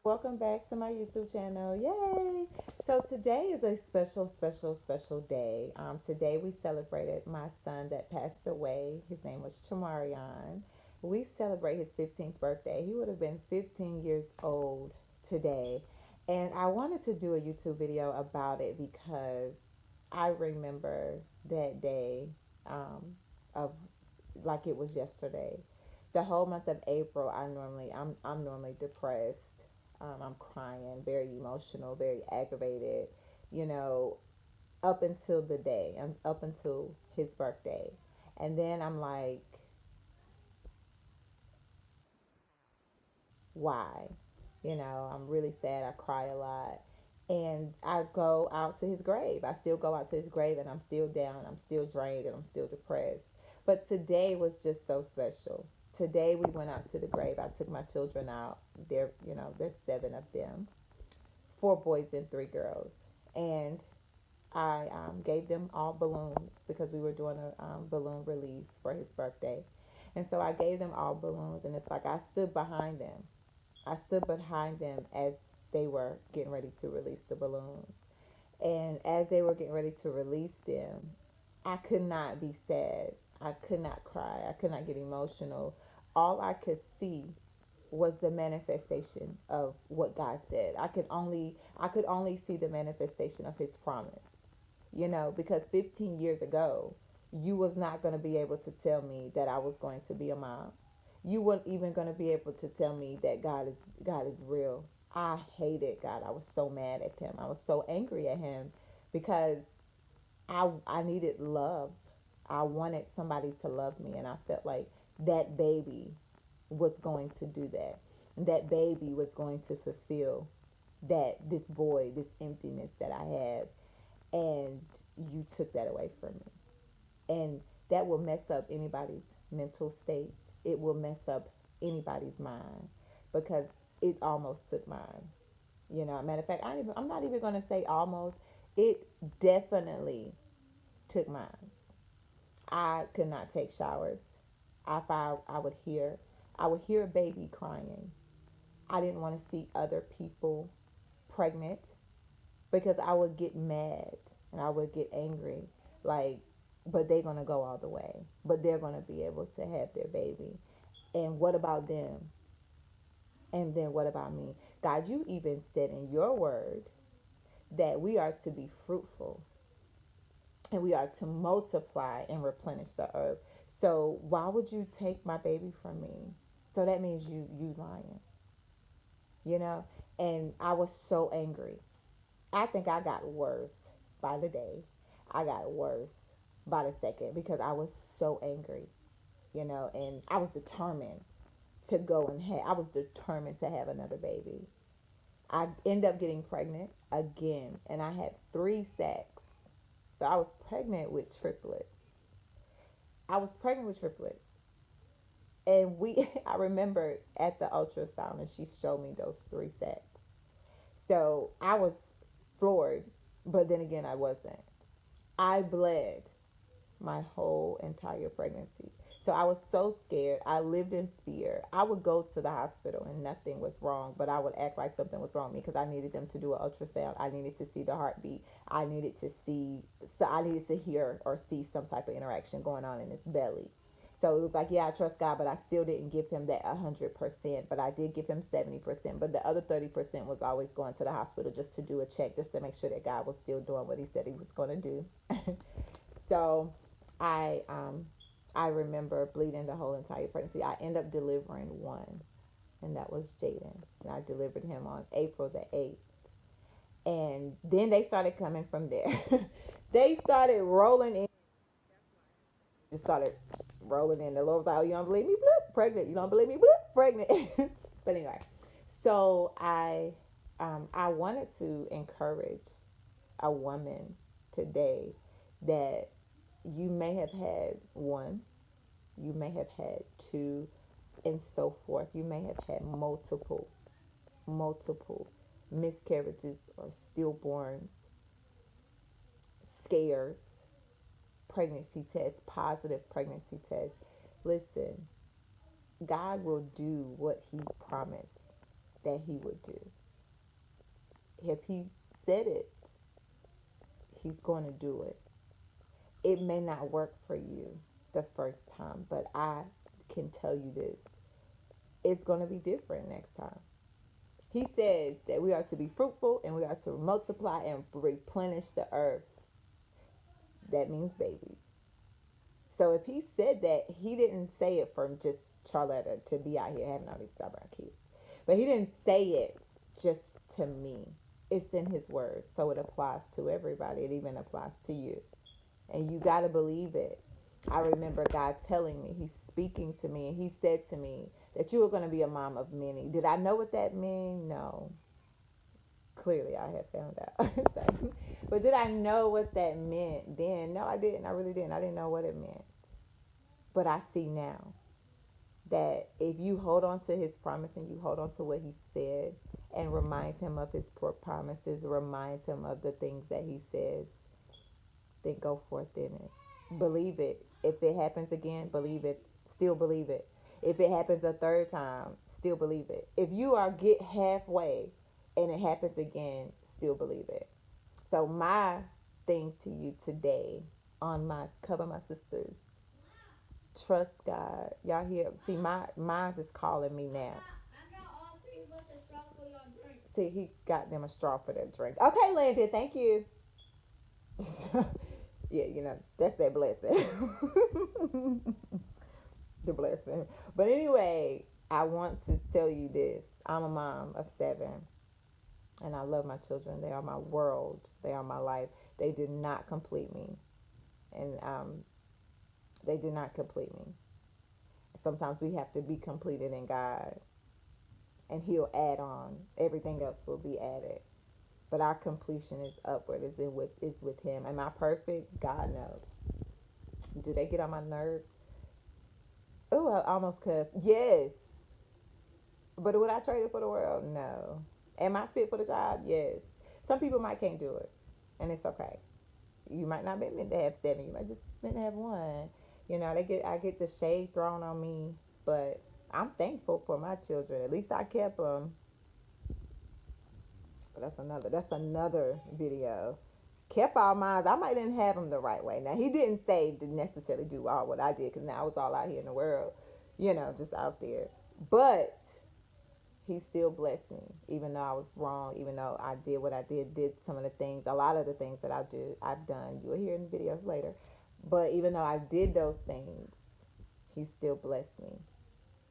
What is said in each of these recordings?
Welcome back to my YouTube channel. Yay! So today is a special day. Today we celebrated my son that passed away. His name was Chamarion. We celebrate his 15th birthday. He would have been 15 years old today. And I wanted to do a YouTube video about it because I remember that day um, of like it was yesterday. The whole month of April, I'm normally depressed. I'm crying, very emotional, very aggravated. You know, up until the day, up until his birthday, and then I'm like, why? I'm really sad. I cry a lot. And I go out to his grave. I still go out to his grave and I'm still down. I'm still drained and I'm still depressed. But today was just so special. Today we went out to the grave. I took my children out. There's seven of them, four boys and three girls. And I gave them all balloons because we were doing a balloon release for his birthday. And so I gave them all balloons, and it's like I stood behind them. I stood behind them as they were getting ready to release the balloons. And as they were getting ready to release them, I could not be sad. I could not cry. I could not get emotional. All I could see was the manifestation of what God said. I could only see the manifestation of his promise. Because 15 years ago, you was not going to be able to tell me that I was going to be a mom. You weren't even going to be able to tell me that God is real. I hated God. I was so mad at him. I was so angry at him because I needed love. I wanted somebody to love me, and I felt like that baby was going to do that. That baby was going to fulfill this void, this emptiness that I have, and you took that away from me. And that will mess up anybody's mental state. It will mess up anybody's mind because it almost took mine. Matter of fact, I'm not even going to say almost. It definitely took mine. I could not take showers. I would hear a baby crying. I didn't want to see other people pregnant because I would get mad and I would get angry. Like, but they're gonna go all the way. But they're gonna be able to have their baby. And what about them? And then what about me? God, you even said in your word that we are to be fruitful and we are to multiply and replenish the earth. So why would you take my baby from me? So that means you lying, you know? And I was so angry. I think I got worse by the day. I got worse by the second because I was so angry, and I was determined to go and have, I was determined to have another baby. I end up getting pregnant again, and I had three sacks. So I was pregnant with triplets. I was pregnant with triplets. And I remember at the ultrasound, and she showed me those three sacks. So I was floored, but then again, I wasn't. I bled my whole entire pregnancy. So I was so scared. I lived in fear. I would go to the hospital and nothing was wrong, but I would act like something was wrong with me because I needed them to do an ultrasound. I needed to see the heartbeat. I needed to hear or see some type of interaction going on in his belly. So it was like, yeah, I trust God, but I still didn't give him that 100%. But I did give him 70%. But the other 30% was always going to the hospital just to do a check, just to make sure that God was still doing what he said he was going to do. So I I remember bleeding the whole entire pregnancy. I ended up delivering one, and that was Jaden. And I delivered him on April the 8th. And then they started coming from there. They started rolling in. Just started rolling in. The Lord was like, oh, you don't believe me? Bloop, pregnant. You don't believe me? Bloop, pregnant. But anyway, so I wanted to encourage a woman today that you may have had one, you may have had two, and so forth. You may have had multiple miscarriages or stillborns, scares, pregnancy tests, positive pregnancy tests. Listen, God will do what He promised. that he would do. If he said it, he's going to do it. It may not work for you the first time, but I can tell you this, it's going to be different next time. He said that we are to be fruitful and we are to multiply and replenish the earth. That means babies. So if he said that, he didn't say it for just Charlotta to be out here having all these stubborn kids. But he didn't say it just to me. It's in his word. So it applies to everybody. It even applies to you. And you got to believe it. I remember God telling me, he's speaking to me, and he said to me that you were going to be a mom of many. Did I know what that meant? No. Clearly, I had found out. So, but did I know what that meant then? No, I didn't. I really didn't. I didn't know what it meant. But I see now that if you hold on to his promise and you hold on to what he said and remind him of his promises, remind him of the things that he says, then go forth in it. Believe it. If it happens again, believe it. Still believe it. If it happens a third time, still believe it. If you are get halfway and it happens again, still believe it. So my thing to you today on my Cover My Sisters, trust God. Y'all hear? See, my mind is calling me now. See, he got them a straw for their drink. Okay, Landon, thank you. Yeah, that's that blessing. The blessing. But anyway, I want to tell you this. I'm a mom of 7, and I love my children. They are my world. They are my life. They did not complete me, and they did not complete me. Sometimes we have to be completed in God, and He'll add on. Everything else will be added. But our completion is upward. Is with Him. Am I perfect? God knows. Do they get on my nerves? Oh, I almost cussed. Yes. But would I trade it for the world? No. Am I fit for the job? Yes. Some people might can't do it, and it's okay. You might not be meant to have 7. You might just meant to have 1. I get the shade thrown on me, but I'm thankful for my children. At least I kept them. But that's another video. Kept all mine. I might didn't have them the right way. Now he didn't say to necessarily do all what I did, because now I was all out here in the world, just out there. But he still blessed me, even though I was wrong, even though I did what I did some of the things, a lot of the things that I've done. You'll hear in the videos later. But even though I did those things, he still blessed me.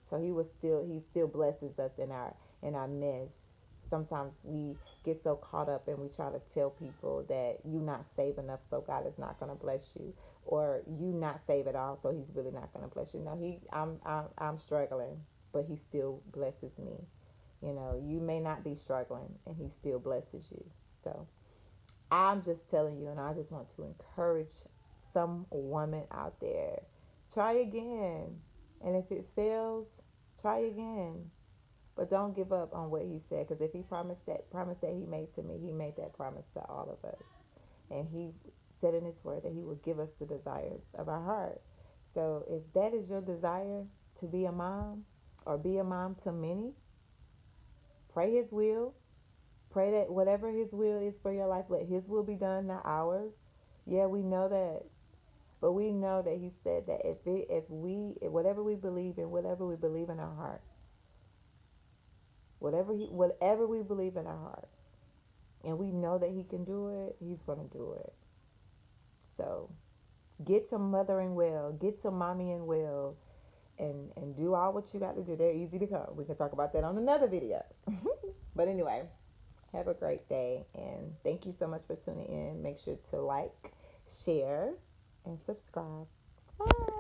So he still blesses us in our mess. Sometimes we get so caught up and we try to tell people that you not saved enough, so God is not going to bless you, or you not saved at all, so He's really not going to bless you. No, I'm struggling, but He still blesses me. You may not be struggling, and He still blesses you. So I'm just telling you, and I just want to encourage some woman out there, try again, and if it fails, try again. But don't give up on what he said, because if he promise that he made to me, he made that promise to all of us. And he said in his word that he will give us the desires of our heart. So if that is your desire to be a mom, or be a mom to many, pray his will. Pray that whatever his will is for your life, let his will be done, not ours. Yeah, we know that. But we know that he said that whatever we believe in, whatever we believe in our hearts, whatever we believe in our hearts, and we know that he can do it, he's going to do it. So get to mothering well, get to mommying well, and do all what you got to do. They're easy to come. We can talk about that on another video. But anyway, have a great day, and thank you so much for tuning in. Make sure to like, share, and subscribe. Bye.